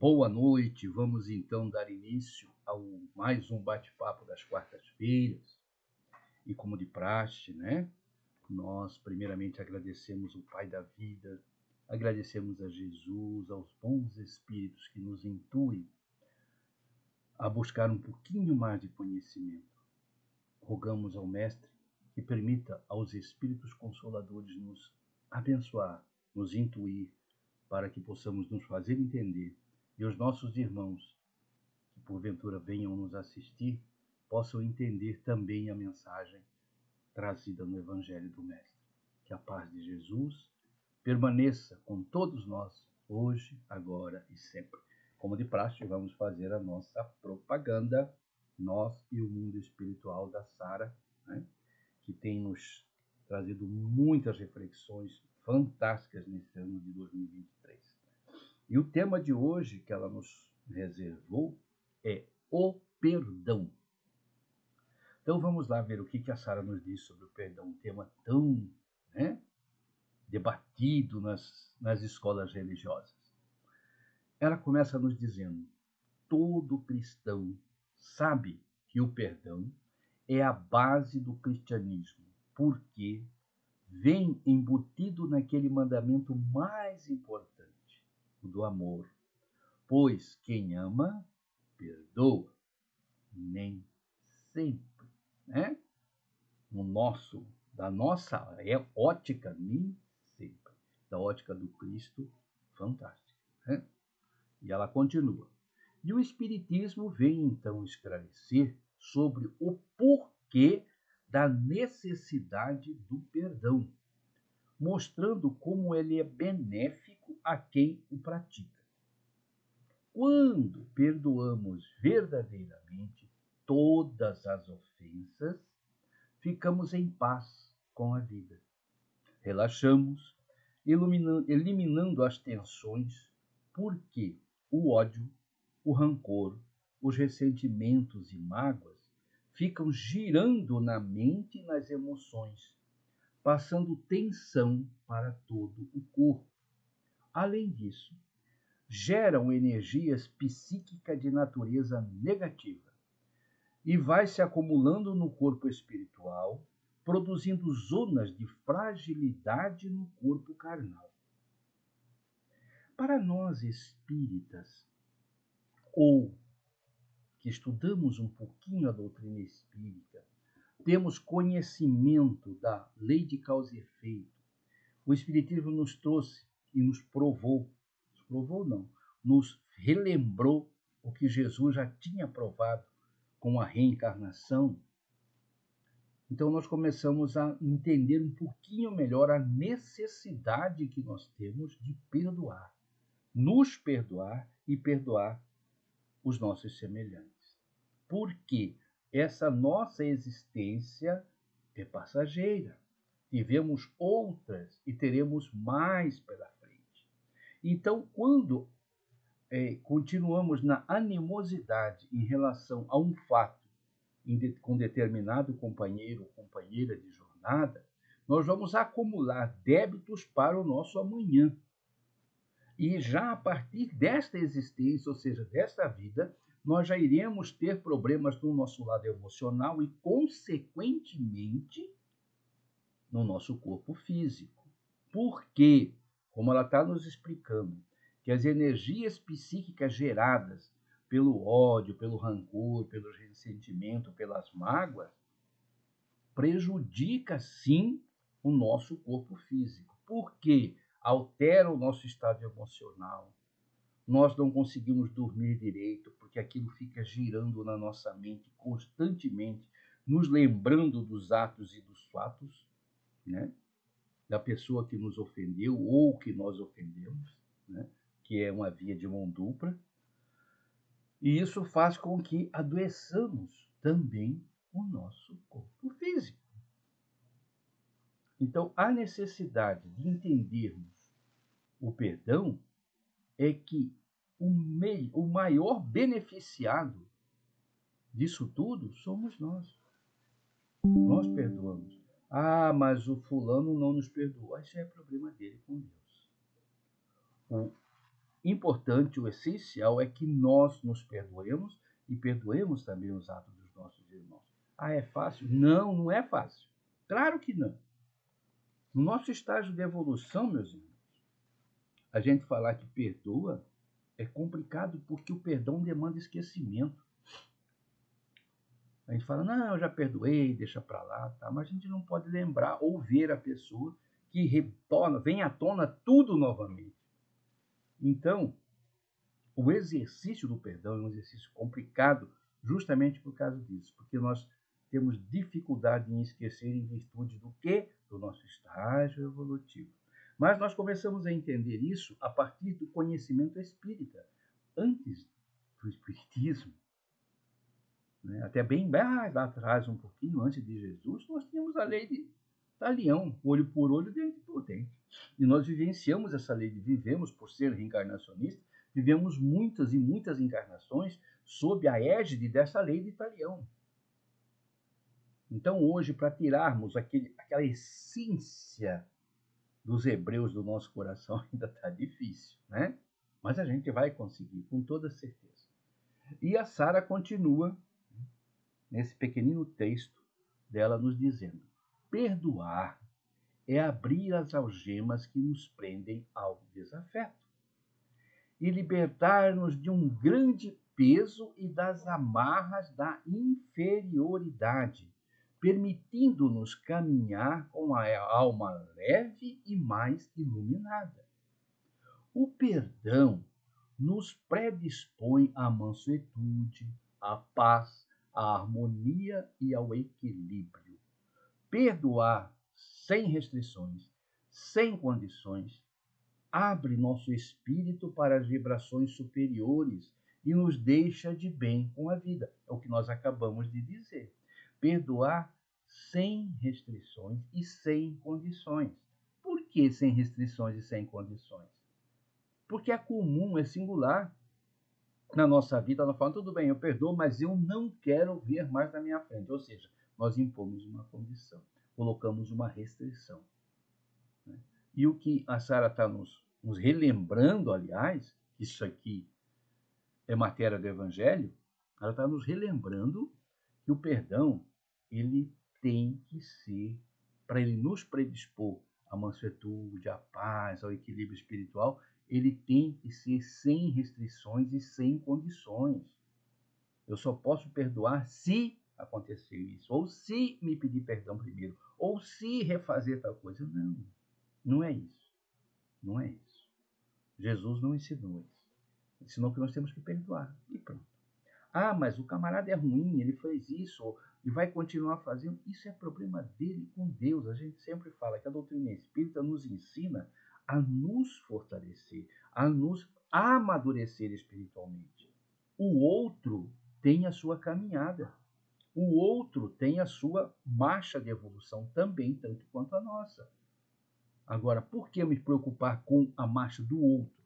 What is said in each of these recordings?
Boa noite, vamos então dar início ao mais um bate-papo das quartas-feiras. E como de praxe, né? Nós primeiramente agradecemos o Pai da vida, agradecemos a Jesus, aos bons espíritos que nos intuem a buscar um pouquinho mais de conhecimento. Rogamos ao Mestre que permita aos espíritos consoladores nos abençoar, nos intuir, para que possamos nos fazer entender e os nossos irmãos que porventura venham nos assistir, possam entender também a mensagem trazida no Evangelho do Mestre. Que a paz de Jesus permaneça com todos nós, hoje, agora e sempre. Como de praxe, vamos fazer a nossa propaganda, nós e o mundo espiritual da Sara, né? Que tem nos trazido muitas reflexões fantásticas nesse ano de 2023. E o tema de hoje que ela nos reservou é o perdão. Então vamos lá ver o que a Sara nos diz sobre o perdão, um tema tão, né, debatido nas escolas religiosas. Ela começa nos dizendo: todo cristão sabe que o perdão é a base do cristianismo, porque vem embutido naquele mandamento mais importante, o do amor. Pois quem ama, perdoa. Nem sempre, né? Da nossa ótica, nem sempre. Da ótica do Cristo, fantástico, né? E ela continua. E o Espiritismo vem então esclarecer sobre o porquê da necessidade do perdão, mostrando como ele é benéfico a quem o pratica. Quando perdoamos verdadeiramente todas as ofensas, ficamos em paz com a vida. Relaxamos, eliminando as tensões, porque o ódio, o rancor, os ressentimentos e mágoas ficam girando na mente e nas emoções, passando tensão para todo o corpo. Além disso, geram energias psíquicas de natureza negativa e vai se acumulando no corpo espiritual, produzindo zonas de fragilidade no corpo carnal. Para nós espíritas, ou que estudamos um pouquinho a doutrina espírita, temos conhecimento da lei de causa e efeito. O Espiritismo nos trouxe e nos provou não, nos relembrou o que Jesus já tinha provado com a reencarnação. Então nós começamos a entender um pouquinho melhor a necessidade que nós temos de perdoar, nos perdoar e perdoar os nossos semelhantes. Porque essa nossa existência é passageira. Tivemos outras e teremos mais pela frente. Então, quando continuamos na animosidade em relação a um fato com determinado companheiro ou companheira de jornada, nós vamos acumular débitos para o nosso amanhã. E já a partir desta existência, ou seja, desta vida, nós já iremos ter problemas no nosso lado emocional e, consequentemente, no nosso corpo físico. Por quê? Como ela está nos explicando, que as energias psíquicas geradas pelo ódio, pelo rancor, pelo ressentimento, pelas mágoas, prejudica sim o nosso corpo físico. Por quê? Altera o nosso estado emocional. Nós não conseguimos dormir direito, porque aquilo fica girando na nossa mente constantemente, nos lembrando dos atos e dos fatos, né? Da pessoa que nos ofendeu ou que nós ofendemos, né? Que é uma via de mão dupla. E isso faz com que adoeçamos também o nosso corpo físico. Então, a necessidade de entendermos o perdão é que o maior beneficiado disso tudo somos nós. Nós perdoamos. Ah, mas o fulano não nos perdoou. Isso é problema dele com Deus. importante, o essencial é que nós nos perdoemos e perdoemos também os atos dos nossos irmãos. Ah, é fácil? Não, não é fácil. Claro que não. No nosso estágio de evolução, meus irmãos, a gente falar que perdoa é complicado porque o perdão demanda esquecimento. A gente fala, não, eu já perdoei, deixa para lá, tá? Mas a gente não pode lembrar ou ver a pessoa que retorna, vem à tona tudo novamente. Então, o exercício do perdão é um exercício complicado justamente por causa disso, porque nós temos dificuldade em esquecer em virtude do quê? Do nosso estágio evolutivo. Mas nós começamos a entender isso a partir do conhecimento espírita. Antes do espiritismo, né, até bem lá atrás, um pouquinho antes de Jesus, nós tínhamos a lei de Talião, olho por olho, dente por dente. E nós vivenciamos essa lei, vivemos, por ser reencarnacionista, vivemos muitas e muitas encarnações sob a égide dessa lei de Talião. Então, hoje, para tirarmos aquela essência dos hebreus do nosso coração, ainda está difícil, né? Mas a gente vai conseguir, com toda certeza. E a Sara continua nesse pequenino texto dela nos dizendo: perdoar é abrir as algemas que nos prendem ao desafeto e libertar-nos de um grande peso e das amarras da inferioridade, permitindo-nos caminhar com a alma leve e mais iluminada. O perdão nos predispõe à mansuetude, à paz, à harmonia e ao equilíbrio. Perdoar sem restrições, sem condições, abre nosso espírito para as vibrações superiores e nos deixa de bem com a vida. É o que nós acabamos de dizer. Perdoar sem restrições e sem condições. Por que sem restrições e sem condições? Porque é comum, é singular. Na nossa vida, nós falamos, tudo bem, eu perdoo, mas eu não quero ver mais na minha frente. Ou seja, nós impomos uma condição, colocamos uma restrição. Né? E o que a Sara está nos relembrando, aliás, que isso aqui é matéria do Evangelho, ela está nos relembrando que o perdão, ele tem que ser, para ele nos predispor à mansuetude, à paz, ao equilíbrio espiritual, ele tem que ser sem restrições e sem condições. Eu só posso perdoar se acontecer isso, ou se me pedir perdão primeiro, ou se refazer tal coisa. Não, não é isso. Não é isso. Jesus não ensinou isso. Ensinou que nós temos que perdoar. E pronto. Ah, mas o camarada é ruim, ele fez isso, e vai continuar fazendo. Isso é problema dele com Deus. A gente sempre fala que a doutrina espírita nos ensina a nos fortalecer, a nos amadurecer espiritualmente. O outro tem a sua caminhada. O outro tem a sua marcha de evolução também, tanto quanto a nossa. Agora, por que me preocupar com a marcha do outro?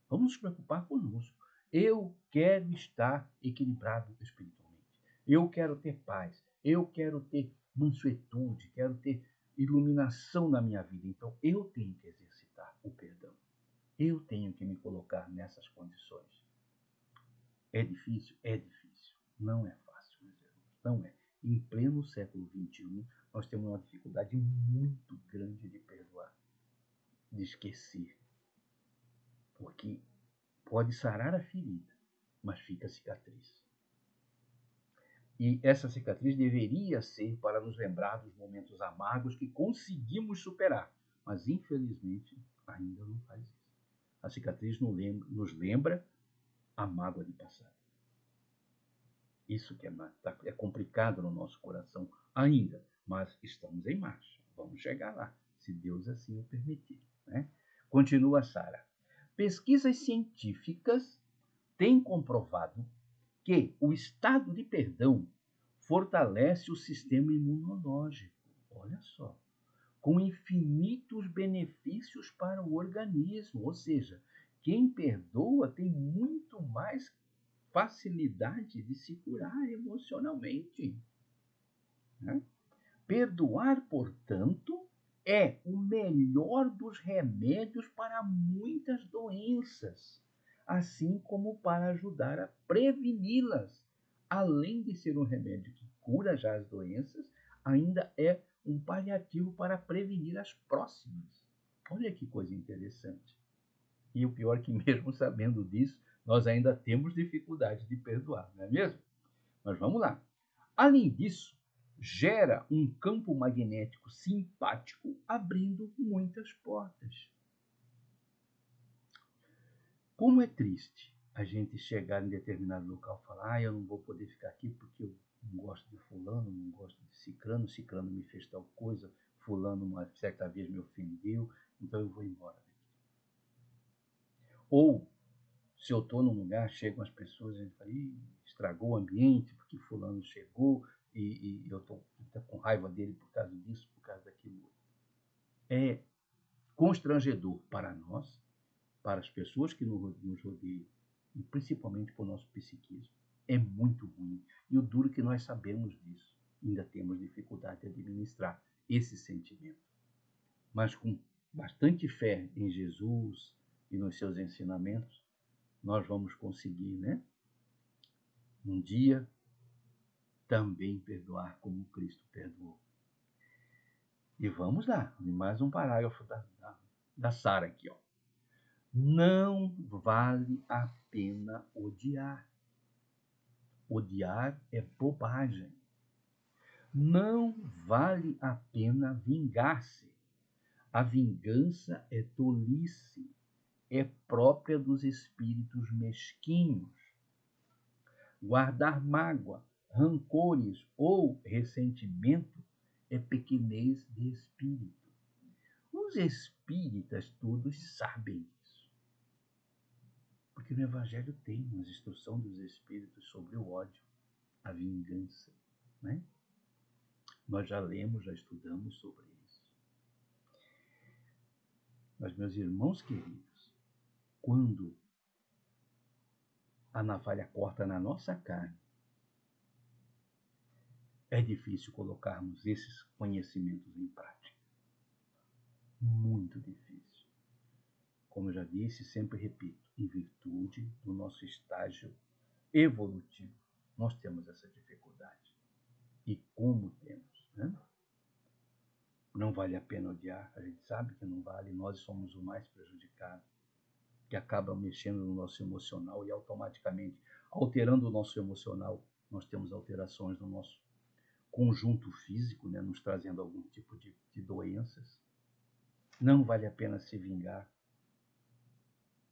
Vamos nos preocupar conosco. Eu quero estar equilibrado espiritualmente. Eu quero ter paz. Eu quero ter mansuetude. Quero ter iluminação na minha vida. Então, eu tenho que exercitar o perdão. Eu tenho que me colocar nessas condições. É difícil? É difícil. Não é fácil, meus irmãos. Não é. Em pleno século XXI, nós temos uma dificuldade muito grande de perdoar, de esquecer. Porque pode sarar a ferida, mas fica a cicatriz. E essa cicatriz deveria ser para nos lembrar dos momentos amargos que conseguimos superar, mas infelizmente ainda não faz isso. A cicatriz nos lembra a mágoa de passado. Isso que é complicado no nosso coração ainda, mas estamos em marcha. Vamos chegar lá, se Deus assim o permitir. Né? Continua Sara. Pesquisas científicas têm comprovado que o estado de perdão fortalece o sistema imunológico. Olha só. Com infinitos benefícios para o organismo. Ou seja, quem perdoa tem muito mais facilidade de se curar emocionalmente. Né? Perdoar, portanto, é o melhor dos remédios para muitas doenças. assim como para ajudar a preveni-las. Além de ser um remédio que cura já as doenças, ainda é um paliativo para prevenir as próximas. Olha que coisa interessante. E o pior é que mesmo sabendo disso, nós ainda temos dificuldade de perdoar, não é mesmo? Mas vamos lá. Além disso, gera um campo magnético simpático, abrindo muitas portas. Como é triste a gente chegar em determinado local e falar: eu não vou poder ficar aqui porque eu não gosto de fulano, não gosto de ciclano, ciclano me fez tal coisa, fulano uma certa vez me ofendeu, então eu vou embora. Ou, se eu estou num lugar, chegam as pessoas e a gente fala: estragou o ambiente porque fulano chegou e eu estou com raiva dele por causa disso, por causa daquilo. É constrangedor para nós, para as pessoas que nos rodeiam, e principalmente para o nosso psiquismo. É muito ruim. E o duro é que nós sabemos disso. Ainda temos dificuldade de administrar esse sentimento. Mas com bastante fé em Jesus e nos seus ensinamentos, nós vamos conseguir, né? Um dia também perdoar como Cristo perdoou. E vamos lá, mais um parágrafo da Sara aqui, ó. Não vale a pena odiar. Odiar é bobagem. Não vale a pena vingar-se. A vingança é tolice, é própria dos espíritos mesquinhos. Guardar mágoa, rancores ou ressentimento é pequenez de espírito. Os espíritas todos sabem isso. Porque no Evangelho tem uma instrução dos espíritos sobre o ódio, a vingança, né? Nós já lemos, já estudamos sobre isso. Mas, meus irmãos queridos, quando a navalha corta na nossa carne, é difícil colocarmos esses conhecimentos em prática. Muito difícil. Como eu já disse, sempre repito, em virtude do nosso estágio evolutivo, nós temos essa dificuldade. E como temos, né? Não vale a pena odiar, a gente sabe que não vale, nós somos o mais prejudicado, que acaba mexendo no nosso emocional e automaticamente, alterando o nosso emocional, nós temos alterações no nosso conjunto físico, né, nos trazendo algum tipo de doenças. Não vale a pena se vingar,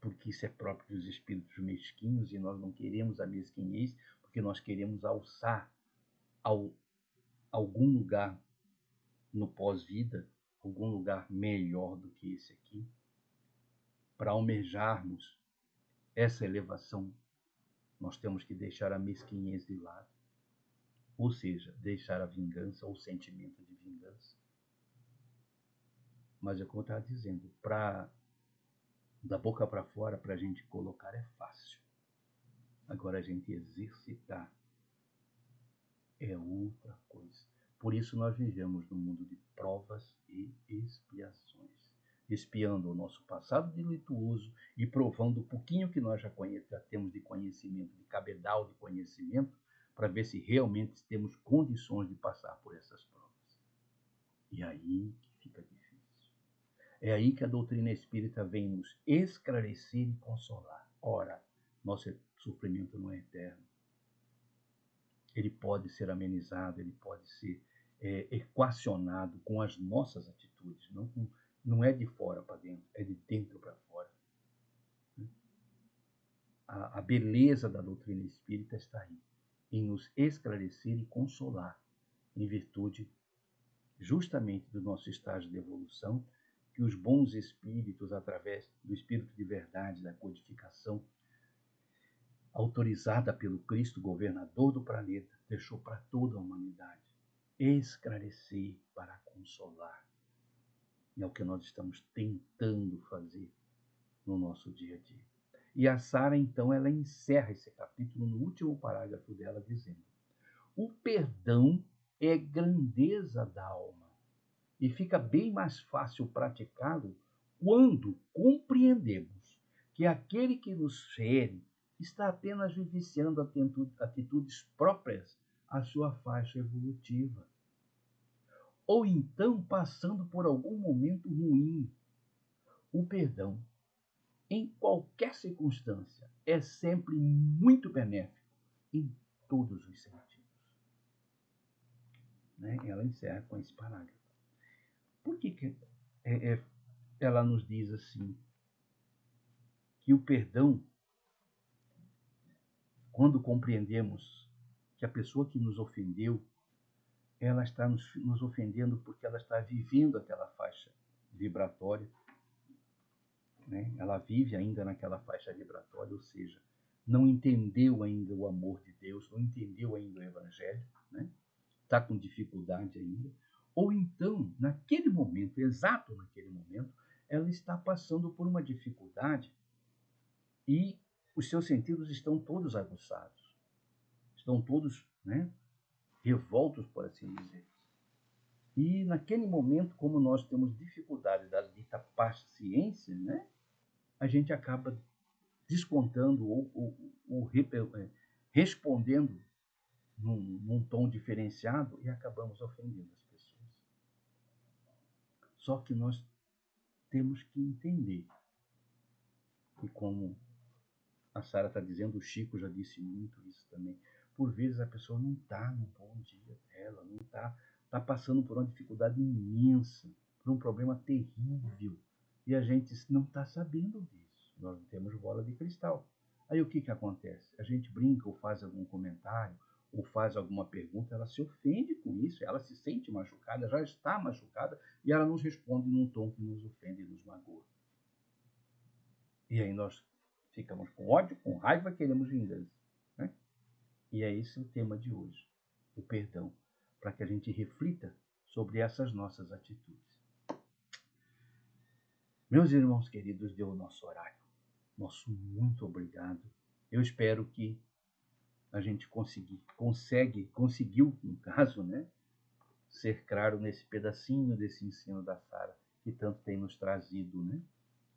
porque isso é próprio dos espíritos mesquinhos e nós não queremos a mesquinhez, porque nós queremos alçar algum lugar no pós-vida, algum lugar melhor do que esse aqui. Para almejarmos essa elevação, nós temos que deixar a mesquinhez de lado, ou seja, deixar a vingança ou o sentimento de vingança. Mas é como eu estava dizendo, da boca para fora, para a gente colocar é fácil. Agora a gente exercitar é outra coisa. Por isso nós vivemos num mundo de provas e expiações, espiando o nosso passado delituoso e provando o pouquinho que nós já temos de conhecimento, de cabedal de conhecimento, para ver se realmente temos condições de passar por essas provas. E aí que fica difícil. É aí que a doutrina espírita vem nos esclarecer e consolar. Ora, nosso sofrimento não é eterno. Ele pode ser amenizado, ele pode ser equacionado com as nossas atitudes. Não é de fora para dentro, é de dentro para fora. A beleza da doutrina espírita está aí, em nos esclarecer e consolar, em virtude justamente do nosso estágio de evolução, que os bons espíritos, através do espírito de verdade, da codificação, autorizada pelo Cristo, governador do planeta, deixou para toda a humanidade. Esclarecer para consolar. É o que nós estamos tentando fazer no nosso dia a dia. E a Sara, então, ela encerra esse capítulo no último parágrafo dela, dizendo: o perdão é grandeza da alma e fica bem mais fácil praticá-lo quando compreendemos que aquele que nos fere está apenas vivenciando atitudes próprias à sua faixa evolutiva, ou então passando por algum momento ruim. O perdão, em qualquer circunstância, é sempre muito benéfico em todos os sentidos. Né? Ela encerra com esse parágrafo. Por que ela nos diz assim, que o perdão, quando compreendemos que a pessoa que nos ofendeu, ela está nos ofendendo porque ela está vivendo aquela faixa vibratória, né? Ela vive ainda naquela faixa vibratória, ou seja, não entendeu ainda o amor de Deus, não entendeu ainda o Evangelho, né? Está com dificuldade ainda. Ou então, naquele momento, exato naquele momento, ela está passando por uma dificuldade e os seus sentidos estão todos aguçados, estão todos, né, revoltos, por assim dizer. E naquele momento, como nós temos dificuldade da dita paciência, né, a gente acaba descontando ou respondendo num tom diferenciado e acabamos ofendendo as pessoas. Só que nós temos que entender que, como a Sara está dizendo, o Chico já disse muito isso também, por vezes a pessoa não está no bom dia dela, não está passando por uma dificuldade imensa, por um problema terrível, e a gente não está sabendo disso. Nós não temos bola de cristal. Aí o que acontece? A gente brinca ou faz algum comentário, ou faz alguma pergunta, ela se ofende com isso, ela se sente machucada, já está machucada, e ela nos responde num tom que nos ofende e nos magoa. E aí nós ficamos com ódio, com raiva, queremos vingança. Né? E é esse o tema de hoje, o perdão, para que a gente reflita sobre essas nossas atitudes. Meus irmãos queridos, deu o nosso horário. Nosso muito obrigado. Eu espero que a gente conseguiu, no caso, né, ser claro nesse pedacinho desse ensino da Sara, que tanto tem nos trazido, né,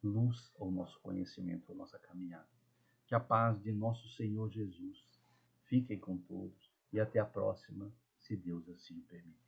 luz ao nosso conhecimento, à nossa caminhada. Que a paz de nosso Senhor Jesus fique com todos e até a próxima, se Deus assim permitir.